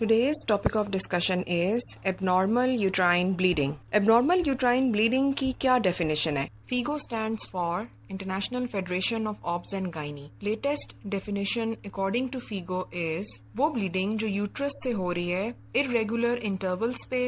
Today's topic of discussion is abnormal uterine bleeding. Abnormal uterine bleeding की क्या definition है? FIGO stands for International Federation of Obs and Gynae. Latest definition according to FIGO is वो bleeding जो uterus से हो रही है irregular intervals पे,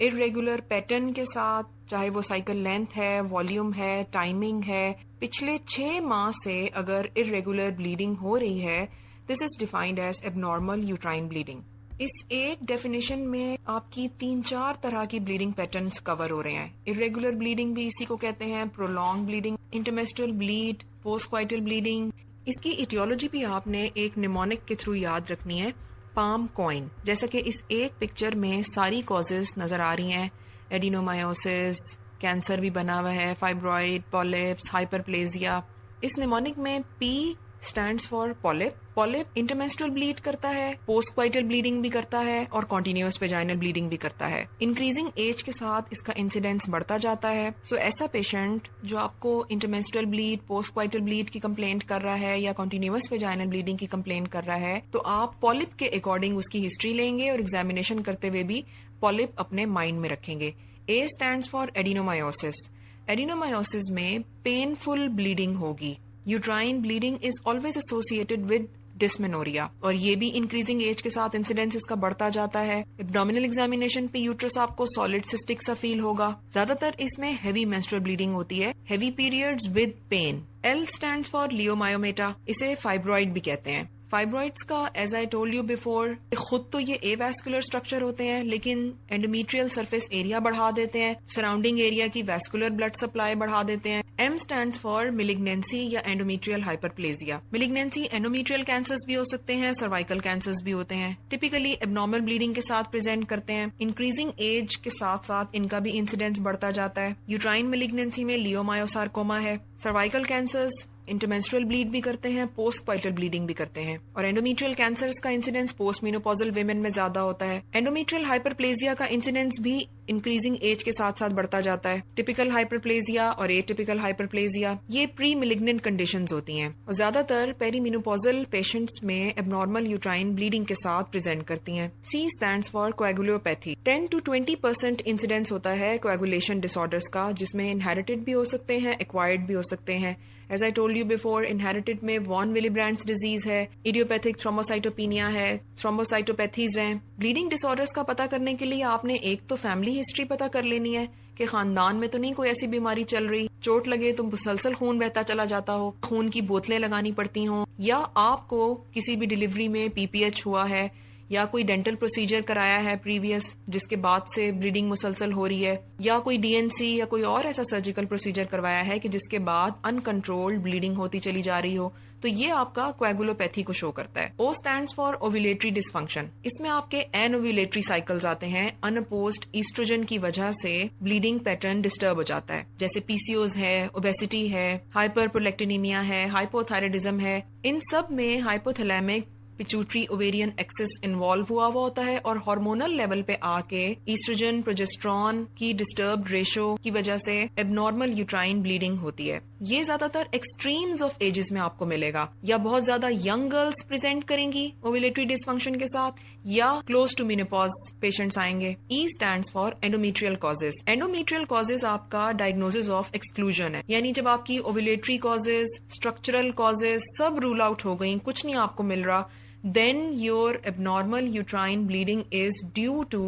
irregular pattern के साथ, चाहे वो cycle length है, volume है, timing है, पिछले 6 माह से अगर irregular bleeding हो रही है, this is defined as abnormal uterine bleeding. इस एक डेफिनेशन में आपकी 3-4 तरह की ब्लीडिंग पैटर्न्स कवर हो रहे हैं. इरेगुलर ब्लीडिंग भी इसी को कहते हैं, प्रोलॉन्ग ब्लीडिंग, इंटरमेस्ट्रुअल ब्लीड, पोस्टक्वाइटल ब्लीडिंग. इसकी इटियोलॉजी भी आपने एक निमोनिक के थ्रू याद रखनी है, पाम कॉइन. जैसा कि इस एक पिक्चर में सारी कॉजेज नजर आ रही हैं. एडिनोमायोसिस, कैंसर भी बना हुआ है, फाइब्रॉइड, पॉलिप्स, हाइपरप्लेजिया. इस निमोनिक में P stands for polyp. Polyp intermenstrual bleed करता है, पोस्टक्वाइटल ब्लीडिंग भी करता है और कॉन्टिन्यूअस वेजाइनल ब्लीडिंग भी करता है. इंक्रीजिंग एज के साथ इसका इंसिडेंस बढ़ता जाता है. सो ऐसा पेशेंट जो आपको इंटरमेंस्ट्रुअल ब्लीड, पोस्टक्वाइटल ब्लीड की कंप्लेंट कर रहा है या कॉन्टिन्यूअस वेजाइनल ब्लीडिंग की कंप्लेंट कर रहा है, तो आप पॉलिप के अकॉर्डिंग उसकी हिस्ट्री लेंगे और एग्जामिनेशन करते हुए भी पॉलिप अपने माइंड में रखेंगे. A stands for adenomyosis. Adenomyosis में पेनफुल ब्लीडिंग होगी. Uterine bleeding is always associated with dysmenorrhoea और ये भी इंक्रीजिंग एज के साथ इंसिडेंस इसका बढ़ता जाता है. एब्डोमिनल एग्जामिनेशन पे यूट्रस आपको सॉलिड सिस्टिक सा फील होगा. ज्यादातर इसमें हेवी मेंस्ट्रुअल ब्लीडिंग होती है, heavy periods with pain. L stands for leiomyomata. इसे फाइब्रॉइड भी कहते हैं. फाइब्रॉइड्स का as I told you before, खुद तो ये एवैस्कुलर स्ट्रक्चर होते हैं लेकिन एंडोमेट्रियल सरफेस एरिया बढ़ा देते हैं, सराउंडिंग एरिया की वैस्कुलर ब्लड सप्लाई बढ़ा देते हैं. एम स्टैंड्स फॉर मिलिग्नेंसी या endometrial hyperplasia. Malignancy endometrial cancers भी हो सकते हैं, सर्वाइकल कैंसर्स भी होते हैं. टिपिकली एब्नॉर्मल ब्लीडिंग के साथ प्रेजेंट करते हैं. इंक्रीजिंग एज के साथ साथ इनका भी इंसिडेंस बढ़ता जाता है. यूट्राइन मिलिग्नेंसी में लियोमायोसार्कोमा है. सर्वाइकल कैंसर्स इंटरमेंस्ट्रुअल ब्लीड भी करते हैं, पोस्टक्वाइटल ब्लीडिंग भी करते हैं. और एंडोमेट्रियल कैंसर्स का इंसिडेंस पोस्ट मेनोपॉजल विमेन में ज्यादा होता है. एंडोमेट्रियल हाइपरप्लेजिया का इंसिडेंस भी इंक्रीजिंग एज के साथ साथ बढ़ता जाता है. टिपिकल हाइपरप्लेजिया और एटिपिकल हाइपरप्लेजिया ये प्री मिलिग्नेंट कंडीशंस होती हैं और ज्यादातर पेरीमेनोपॉजल पेशेंट्स में एब्नॉर्मल यूट्राइन ब्लीडिंग के साथ प्रेजेंट करती हैं. सी stands for coagulopathy. 10 to 20% incidence होता है कोएगुलेशन डिसऑर्डर्स का, जिसमें इनहेरिटेड भी हो सकते हैं, एक्वायर्ड भी हो सकते हैं. As I told you before, inherited में वॉन विलीब्रैंड्स डिजीज है, इडियोपैथिक थ्रोम्बोसाइटोपिनिया है, थ्रोम्बोसाइटोपैथीज हैं. ब्लीडिंग डिसऑर्डर्स का पता करने के लिए आपने एक तो फैमिली हिस्ट्री पता कर लेनी है कि खानदान में तो नहीं कोई ऐसी बीमारी चल रही, चोट लगे तो मुसलसल खून बहता चला जाता हो, खून की बोतलें लगानी पड़ती हों, या आपको किसी भी डिलीवरी में पीपीएच हुआ है या कोई डेंटल प्रोसीजर कराया है प्रीवियस जिसके बाद से ब्लीडिंग मुसलसल हो रही है, या कोई डीएनसी या कोई और ऐसा सर्जिकल प्रोसीजर करवाया है कि जिसके बाद अनकंट्रोल्ड ब्लीडिंग होती चली जा रही हो, तो ये आपका कोएगुलोपैथी को शो करता है. ओ स्टैंड्स फॉर ओव्यूलेटरी डिसफंक्शन. इसमें आपके एनओव्यूलेटरी साइकिल्स आते हैं. अनअपोज्ड ईस्ट्रोजन की वजह से ब्लीडिंग पैटर्न डिस्टर्ब हो जाता है, जैसे पीसीओज है, ओबेसिटी है, हाइपरप्रोलेक्टिनीमिया है, हाइपोथायराइडिज्म है. इन सब में hypothalamic pituitary ovarian axis involve हुआ होता है और हार्मोनल लेवल पे आके ईस्ट्रोजन प्रोजेस्ट्रॉन की डिस्टर्ब्ड रेशो की वजह से एब्नॉर्मल यूट्राइन ब्लीडिंग होती है. ये ज्यादातर एक्सट्रीम्स ऑफ एजेस में आपको मिलेगा, या बहुत ज्यादा यंग गर्ल्स प्रेजेंट करेंगी ओव्यूलेटरी डिसफंक्शन के साथ, या क्लोज टू मेनोपॉज पेशेंट्स आएंगे. ई stands for endometrial causes. Endometrial causes आपका डायग्नोसिस ऑफ एक्सक्लूजन है, यानी जब आपकी ओव्यूलेटरी कॉजेज, स्ट्रक्चरल कॉजेज सब रूल आउट हो गई, कुछ नहीं आपको मिल रहा, then your abnormal uterine bleeding is due to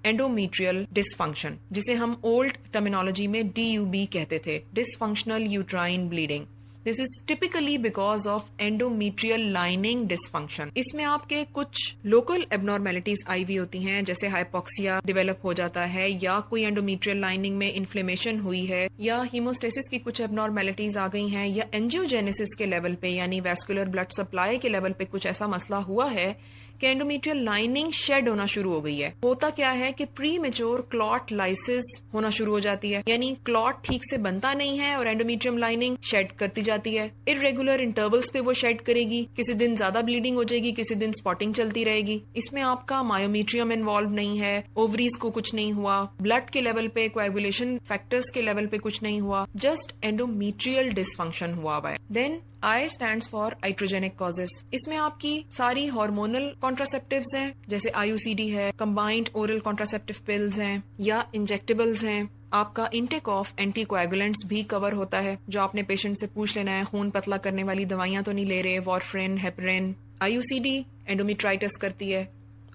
endometrial dysfunction, जिसे हम ओल्ड टर्मिनोलॉजी में DUB कहते थे, dysfunctional uterine bleeding. This is typically because of endometrial lining dysfunction. इसमें आपके कुछ लोकल एबनॉर्मेलिटीज आई हुई होती हैं, जैसे हाइपोक्सिया डेवलप हो जाता है, या कोई एंडोमेट्रियल लाइनिंग में इन्फ्लेमेशन हुई है, या हीमोस्टेसिस की कुछ एबनॉर्मेलिटीज आ गई हैं, या एंजियोजेनेसिस के लेवल पे यानी वैस्कुलर ब्लड सप्लाई के लेवल पे कुछ ऐसा मसला हुआ है कि एंडोमेट्रियल लाइनिंग शेड होना शुरू हो गई है. होता क्या है कि प्री मेच्योर क्लॉट लाइसिस होना शुरू हो जाती है, यानी क्लॉट ठीक से बनता नहीं है और एंडोमेट्रियम लाइनिंग शेड करती जाती है. इरेगुलर इंटरवल्स पे वो शेड करेगी, किसी दिन ज्यादा ब्लीडिंग हो जाएगी, किसी दिन स्पॉटिंग चलती रहेगी. इसमें आपका मायोमेट्रियम इन्वॉल्व नहीं है, ओवरीज को कुछ नहीं हुआ, ब्लड के लेवल पे, कोएगुलेशन फैक्टर्स के लेवल पे कुछ नहीं हुआ, जस्ट एंडोमेट्रियल डिसफंक्शन हुआ है. Then I stands for iatrogenic causes. इसमें आपकी सारी हार्मोनल कॉन्ट्रासेप्टिव्स हैं, जैसे IUCD है, कंबाइंड ओरल कॉन्ट्रासेप्टिव पिल्स हैं या इंजेक्टेबल्स हैं. आपका इंटेक ऑफ एंटीकोएगुलेंट्स भी कवर होता है, जो आपने पेशेंट से पूछ लेना है खून पतला करने वाली दवाइयां तो नहीं ले रहे, वॉरफ्रिन, हेपरिन. IUCD एंडोमेट्राइटिस करती है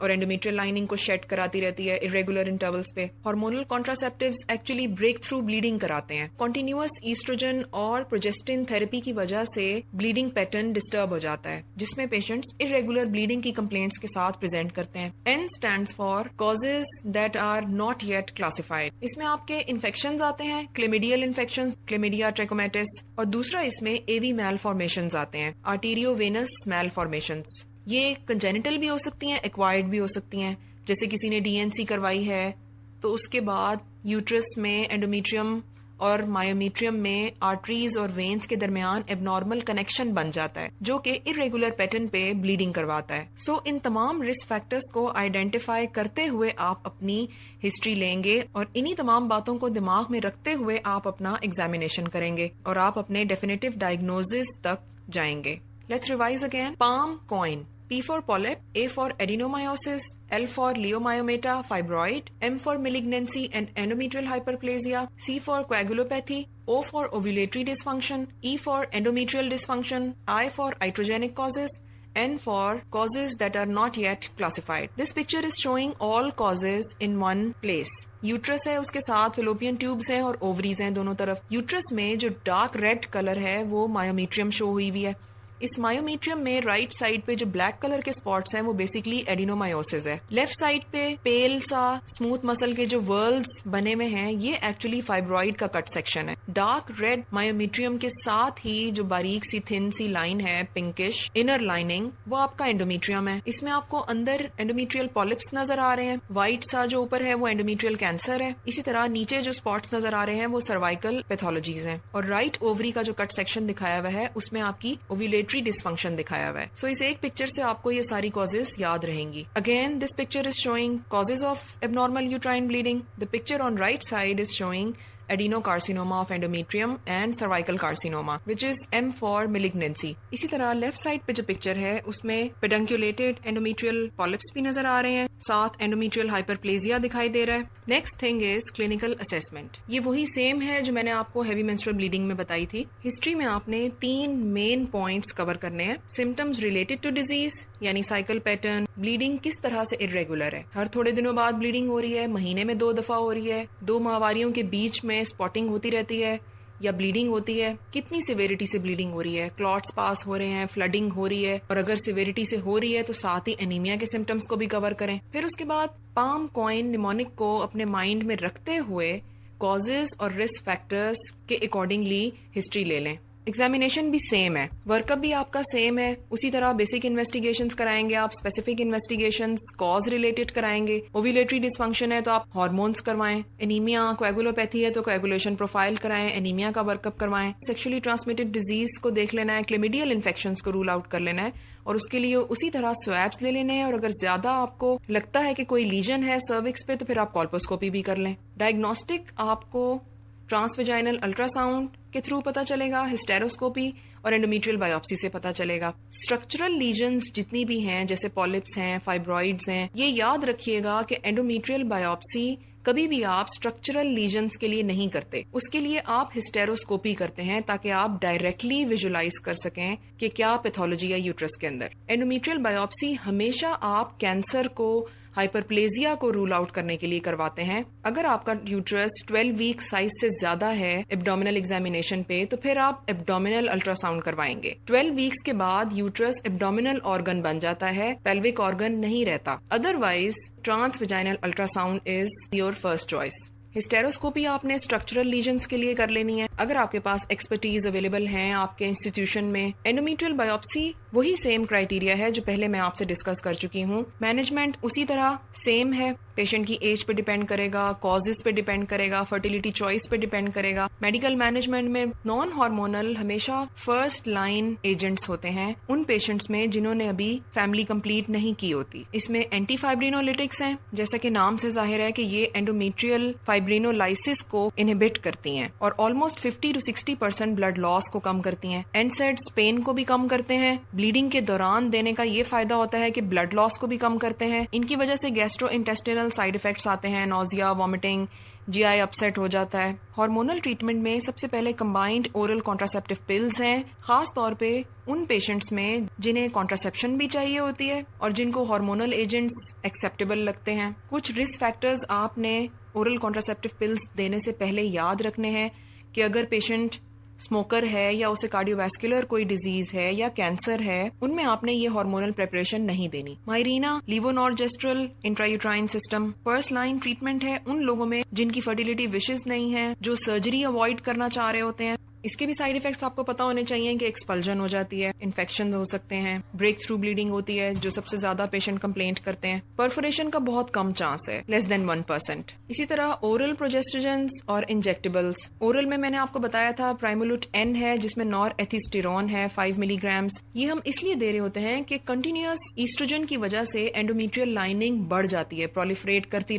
और एंडोमेट्रियल लाइनिंग को शेड कराती रहती है इरेगुलर इंटरवल्स पे. Hormonal contraceptives actually breakthrough bleeding कराते हैं. कॉन्टिन्यूअस ईस्ट्रोजन और प्रोजेस्टिन थेरेपी की वजह से ब्लीडिंग पैटर्न डिस्टर्ब हो जाता है, जिसमें पेशेंट्स इरेगुलर ब्लीडिंग की कंप्लेंट्स के साथ प्रेजेंट करते हैं. N stands for causes that are not yet classified. इसमें आपके इन्फेक्शंस आते हैं, क्लेमिडियल इन्फेक्शंस, क्लेमिडिया ट्रैकोमैटिस, और दूसरा इसमें AV मैलफॉर्मेशंस आते हैं, आर्टेरियोवेनस मैलफॉर्मेशंस. ये कंजेनिटल भी हो सकती हैं, एक्वायर्ड भी हो सकती हैं. जैसे किसी ने DNC करवाई है तो उसके बाद यूट्रस में एंडोमेट्रियम और मायोमेट्रियम में आर्टरीज और वेन्स के दरमियान एबनॉर्मल कनेक्शन बन जाता है, जो कि इरेगुलर पैटर्न पे ब्लीडिंग करवाता है. सो इन तमाम रिस्क फैक्टर्स को आइडेंटिफाई करते हुए आप अपनी हिस्ट्री लेंगे और इन्हीं तमाम बातों को दिमाग में रखते हुए आप अपना एग्जामिनेशन करेंगे और आप अपने डेफिनेटिव डायग्नोसिस तक जाएंगे. Let's revise again. Palm coin. P for polyp, A for adenomyosis, L for leiomyomata, fibroid, M for malignancy and endometrial hyperplasia, C for coagulopathy, O for ovulatory dysfunction, E for endometrial dysfunction, I for iatrogenic causes, N for causes that are not yet classified. This picture is showing all causes in one place. Uterus है, उसके साथ fallopian tubes हैं और ovaries हैं दोनों तरफ. Uterus में जो डार्क रेड कलर है वो मायोमेट्रियम शो हुई हुई है. इस मायोमेट्रियम में राइट साइड पे जो ब्लैक कलर के स्पॉट्स हैं वो बेसिकली एडिनोमायोसिस है. लेफ्ट साइड पे पेल सा स्मूथ मसल के जो वर्ल्स बने हुए हैं ये एक्चुअली फाइब्रॉइड का कट सेक्शन है. डार्क रेड मायोमेट्रियम के साथ ही जो बारीक सी थिन सी लाइन है पिंकिश इनर लाइनिंग, वो आपका एंडोमेट्रियम है. इसमें आपको अंदर एंडोमेट्रियल पॉलिप्स नजर आ रहे हैं. व्हाइट सा जो ऊपर है वो एंडोमेट्रियल कैंसर है. इसी तरह नीचे जो स्पॉट्स नजर आ रहे हैं वो सर्वाइकल पैथोलॉजीज हैं. और राइट ओवरी का जो कट सेक्शन दिखाया हुआ है उसमें आपकी ओव्यूलेटरी डिस्फंक्शन दिखाया हुआ है. सो इस एक पिक्चर से आपको ये सारी कॉजेज याद रहेंगी. Again this picture is showing causes of abnormal uterine bleeding. The picture on right side is showing adenocarcinoma of endometrium and cervical carcinoma, which is M for malignancy. इसी तरह लेफ्ट साइड पे जो picture है उसमें पेडंक्यूलेटेड endometrial polyps भी नजर आ रहे हैं, साथ एंडोमेट्रियल हाइपरप्लेजिया दिखाई दे रहा है. Next thing is clinical assessment. ये वही सेम है जो मैंने आपको हेवी मेंस्ट्रुअल ब्लीडिंग में बताई थी. हिस्ट्री में आपने 3 मेन पॉइंट्स कवर करने हैं. सिम्टम्स रिलेटेड टू डिजीज, यानी साइकिल पैटर्न, ब्लीडिंग किस तरह से इरेगुलर है, हर थोड़े दिनों बाद ब्लीडिंग हो रही है, महीने में 2 दफा हो रही है, 2 माहवारियों के बीच में स्पॉटिंग होती रहती है या ब्लीडिंग होती है, कितनी सिवेरिटी से ब्लीडिंग हो रही है, क्लॉट्स पास हो रहे हैं, फ्लडिंग हो रही है, और अगर सिवेरिटी से हो रही है तो साथ ही एनीमिया के सिम्टम्स को भी कवर करें. फिर उसके बाद पाम कॉइन निमोनिक को अपने माइंड में रखते हुए कॉजेज और रिस्क फैक्टर्स के अकॉर्डिंगली हिस्ट्री ले लें. एग्जामिनेशन भी सेम है, वर्कअप भी आपका सेम है. उसी तरह बेसिक इन्वेस्टिगेशंस कराएंगे आप, स्पेसिफिक इन्वेस्टिगेशंस कॉज रिलेटेड कराएंगे. ओव्यूलेटरी डिस्फंक्शन है तो आप हार्मोन्स करवाएं. एनीमिया कोएगुलोपैथी है तो कोएगुलेशन प्रोफाइल कराएं, एनीमिया का वर्कअप करवाएं. सेक्सुअली ट्रांसमिटेड डिजीज को देख लेना है, क्लेमिडियल इन्फेक्शंस को रूल आउट कर लेना है और उसके लिए उसी तरह स्वैब्स ले लेने हैं. और अगर ज्यादा आपको लगता है कि कोई लीजन है सर्विक्स पे तो फिर आप कॉल्पोस्कोपी भी कर लें. डायग्नोस्टिक आपको ट्रांसवेजाइनल अल्ट्रासाउंड के थ्रू पता चलेगा, हिस्टेरोस्कोपी और एंडोमेट्रियल बायोप्सी से पता चलेगा. स्ट्रक्चरल लीजन्स जितनी भी हैं, जैसे पॉलिप्स हैं, फाइब्रॉइड्स हैं, ये याद रखिएगा कि एंडोमेट्रियल बायोप्सी कभी भी आप स्ट्रक्चरल लीजन्स के लिए नहीं करते. उसके लिए आप हिस्टेरोस्कोपी करते हैं ताकि आप डायरेक्टली विजुलाइज कर सकें कि क्या पैथोलॉजी है यूट्रस के अंदर. एंडोमेट्रियल बायोप्सी हमेशा आप कैंसर को, हाइपरप्लेजिया को रूल आउट करने के लिए करवाते हैं. अगर आपका यूट्रस 12 वीक साइज से ज्यादा है एब्डोमिनल एग्जामिनेशन पे तो फिर आप एब्डोमिनल अल्ट्रासाउंड करवाएंगे. 12 वीक्स के बाद यूट्रस एब्डोमिनल ऑर्गन बन जाता है, पेल्विक ऑर्गन नहीं रहता. Otherwise transvaginal ultrasound is your first choice. Hysteroscopy आपने स्ट्रक्चरल लीजन्स के लिए कर लेनी है. अगर आपके पास एक्सपर्टीज अवेलेबल हैं आपके इंस्टीट्यूशन में, एंडोमेट्रियल बायोप्सी वही सेम क्राइटेरिया है जो पहले मैं आपसे डिस्कस कर चुकी हूँ। मैनेजमेंट उसी तरह सेम है, पेशेंट की एज पे डिपेंड करेगा, कॉजेज पे डिपेंड करेगा, फर्टिलिटी चॉइस पे डिपेंड करेगा। मेडिकल मैनेजमेंट में नॉन हार्मोनल हमेशा फर्स्ट लाइन एजेंट्स होते हैं उन पेशेंट्स में जिन्होंने अभी फैमिली कंप्लीट नहीं की होती। इसमें एंटीफाइब्रिनोलिटिक्स हैं, जैसा कि नाम से जाहिर है कि ये एंडोमेट्रियल फाइब्रिनोलाइसिस को इनहिबिट करती हैं और ऑलमोस्ट 50 to 60% ब्लड लॉस को कम करती हैं। एनसेड्स पेन को भी कम करते हैं। ब्लीडिंग के दौरान देने का ये फायदा होता है कि ब्लड लॉस को भी कम करते हैं। इनकी वजह से गैस्ट्रो इंटेस्टिनल साइड इफेक्ट्स आते हैं, नोजिया, वॉमिटिंग, जीआई अपसेट हो जाता है। हार्मोनल ट्रीटमेंट में सबसे पहले कंबाइंड ओरल कॉन्ट्रासेप्टिव पिल्स हैं, खास तौर पे उन पेशेंट्स में जिन्हें कॉन्ट्रासेप्शन भी चाहिए होती है और जिनको हार्मोनल एजेंट्स एक्सेप्टेबल लगते हैं। कुछ रिस्क फैक्टर्स आपने ओरल कॉन्ट्रासेप्टिव पिल्स देने से पहले याद रखने हैं कि अगर पेशेंट स्मोकर है या उसे कार्डियोवैस्कुलर कोई डिजीज है या कैंसर है, उनमें आपने ये हार्मोनल प्रिपरेशन नहीं देनी। Mirena, levonorgestrel intrauterine system first line treatment है उन लोगों में जिनकी फर्टिलिटी विशेस नहीं है, जो सर्जरी अवॉइड करना चाह रहे होते हैं। इसके भी साइड इफेक्ट्स आपको पता होने चाहिए कि एक्सपल्जन हो जाती है, इन्फेक्शन हो सकते हैं, ब्रेक थ्रू ब्लीडिंग होती है जो सबसे ज्यादा पेशेंट कंप्लेंट करते हैं। परफोरेशन का बहुत कम चांस है, लेस देन 1%। इसी तरह ओरल प्रोजेस्टेजन्स और इंजेक्टेबल्स। ओरल में मैंने आपको बताया था प्राइमोलूट N है जिसमें नॉरहेथिस्टेरोन है 5 मिलीग्राम्स। ये हम इसलिए दे रहे होते हैं कि कंटिन्यूअस ईस्ट्रोजन की वजह से एंडोमेट्रियल लाइनिंग बढ़ जाती है, प्रोलिफरेट करती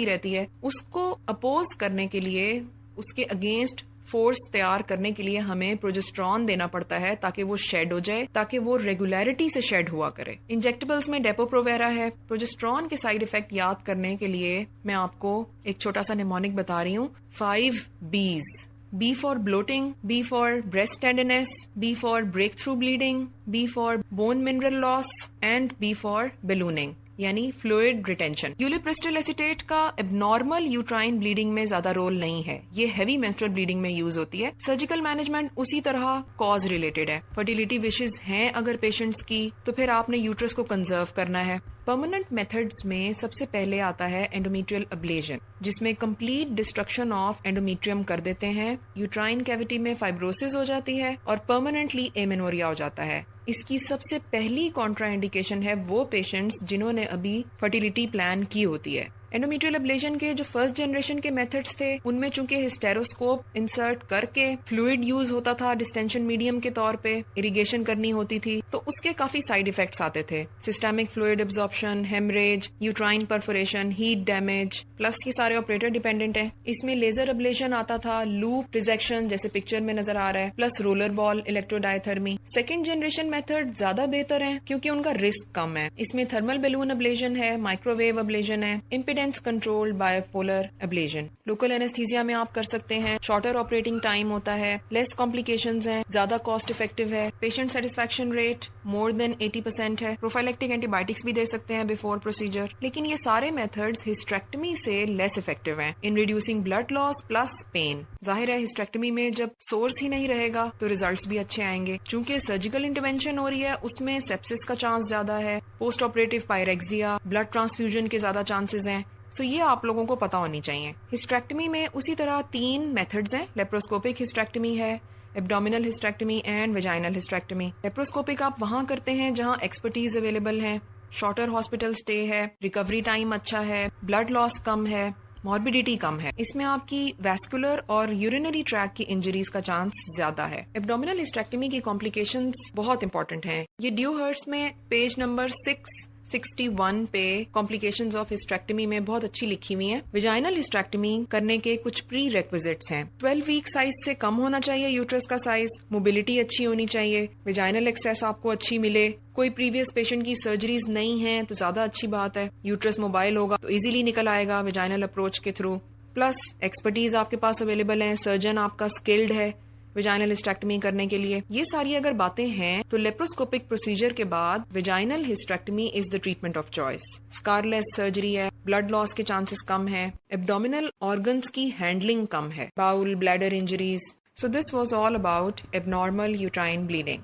रहती है। उसको अपोज करने के लिए, उसके अगेंस्ट फोर्स तैयार करने के लिए हमें प्रोजेस्टेरॉन देना पड़ता है ताकि वो शेड हो जाए, ताकि वो रेगुलरिटी से शेड हुआ करे। इंजेक्टेबल्स में डेपोप्रोवेरा है। प्रोजेस्टेरॉन के साइड इफेक्ट याद करने के लिए मैं आपको एक छोटा सा निमोनिक बता रही हूँ। 5 B's। B for bloating, B for breast tenderness, B for breakthrough bleeding, B for bone mineral loss and B for ballooning, यानी फ्लूइड रिटेंशन। यूलिप्रिस्टिल एसीटेट का एबनॉर्मल यूट्राइन ब्लीडिंग में ज्यादा रोल नहीं है, ये हैवी मेंस्ट्रुअल ब्लीडिंग में use होती है। सर्जिकल मैनेजमेंट उसी तरह कॉज रिलेटेड है। फर्टिलिटी विशेस हैं अगर पेशेंट्स की, तो फिर आपने यूट्रस को कंजर्व करना है। परमानेंट मेथड्स में सबसे पहले आता है एंडोमेट्रियल अब्लेशन, जिसमें कंप्लीट डिस्ट्रक्शन ऑफ एंडोमेट्रियम कर देते हैं। यूट्राइन कैविटी में फाइब्रोसिस हो जाती है और परमानेंटली एमेनोरिया हो जाता है। इसकी सबसे पहली कॉन्ट्राइंडिकेशन है वो पेशेंट्स जिन्होंने अभी फर्टिलिटी प्लान की होती है। एंडोमेट्रियल अब्लेशन के जो फर्स्ट जनरेशन के मेथड्स थे उनमें चूंकि हिस्टेरोस्कोप इंसर्ट करके फ्लूइड यूज होता था डिस्टेंशन मीडियम के तौर पे, इरिगेशन करनी होती थी, तो उसके काफी साइड इफेक्ट्स आते थे। Systemic fluid absorption, haemorrhage, uterine perforation, heat damage, plus ये सारे ऑपरेटर डिपेंडेंट हैं। इसमें लेजर अब्लेशन आता था, लूप रिजेक्शन जैसे पिक्चर में नजर आ रहा है, plus roller ball electrodiathermy. Second generation method ज्यादा बेहतर है क्योंकि उनका रिस्क कम है। इसमें थर्मल बैलून अब्लेशन है, माइक्रोवेव अब्लेशन है, impedance controlled bipolar ablation. Local anaesthesia में आप कर सकते हैं, शॉर्टर ऑपरेटिंग टाइम होता है, लेस कॉम्प्लिकेशंस हैं, ज्यादा कॉस्ट इफेक्टिव है, patient satisfaction rate more than 80% है। प्रोफाइलेक्टिक एंटीबायोटिक्स भी दे सकते हैं बिफोर प्रोसीजर। लेकिन ये सारे मेथड्स हिस्टेरेक्टमी से लेस इफेक्टिव हैं in reducing blood loss plus pain. जाहिर है हिस्टेरेक्टमी में जब सोर्स ही नहीं रहेगा तो रिजल्ट्स भी अच्छे आएंगे। चूंकि सर्जिकल इंटरवेंशन हो रही है उसमें सेप्सिस का चांस ज्यादा है, post operative pyrexia, blood transfusion के ज्यादा चांसेस हैं। सो ये आप लोगों को पता होनी चाहिए। हिस्टेरेक्टमी में उसी तरह 3 मेथड्स हैं। लेप्रोस्कोपिक हिस्टेरेक्टमी है, abdominal hysterectomy and vaginal hysterectomy. Laparoscopic आप वहां करते हैं जहां एक्सपर्टीज अवेलेबल है, शॉर्टर हॉस्पिटल स्टे है, रिकवरी टाइम अच्छा है, ब्लड लॉस कम है, मॉर्बिडिटी कम है। इसमें आपकी वैस्कुलर और यूरिनरी ट्रैक की इंजरीज का चांस ज्यादा है। एब्डोमिनल हिस्टेरेक्टमी की कॉम्प्लिकेशंस बहुत इंपॉर्टेंट हैं। ये ड्यूहर्ट्स में पेज नंबर 661 पे कॉम्प्लिकेशंस ऑफ हिस्टेरेक्टमी में बहुत अच्छी लिखी हुई है। वेजाइनल हिस्टेरेक्टमी करने के कुछ प्री रेक्विजिट्स हैं। 12 वीक साइज से कम होना चाहिए यूट्रस का साइज, मोबिलिटी अच्छी होनी चाहिए, वेजाइनल एक्सेस आपको अच्छी मिले, कोई प्रीवियस पेशेंट की सर्जरीज नहीं है तो ज्यादा अच्छी बात है। यूट्रस मोबाइल होगा तो इजीली निकल आएगा वेजाइनल अप्रोच के थ्रू, प्लस एक्सपर्टीज आपके पास अवेलेबल है, सर्जन आपका स्किल्ड है वेजाइनल हिस्टेरेक्टमी करने के लिए। ये सारी अगर बातें हैं तो लेप्रोस्कोपिक प्रोसीजर के बाद vaginal hysterectomy is the treatment of choice. Scarless surgery है, ब्लड लॉस के चांसेस कम है, एब्डोमिनल ऑर्गन्स की हैंडलिंग कम है, bowel bladder injuries. So this was all about abnormal uterine bleeding.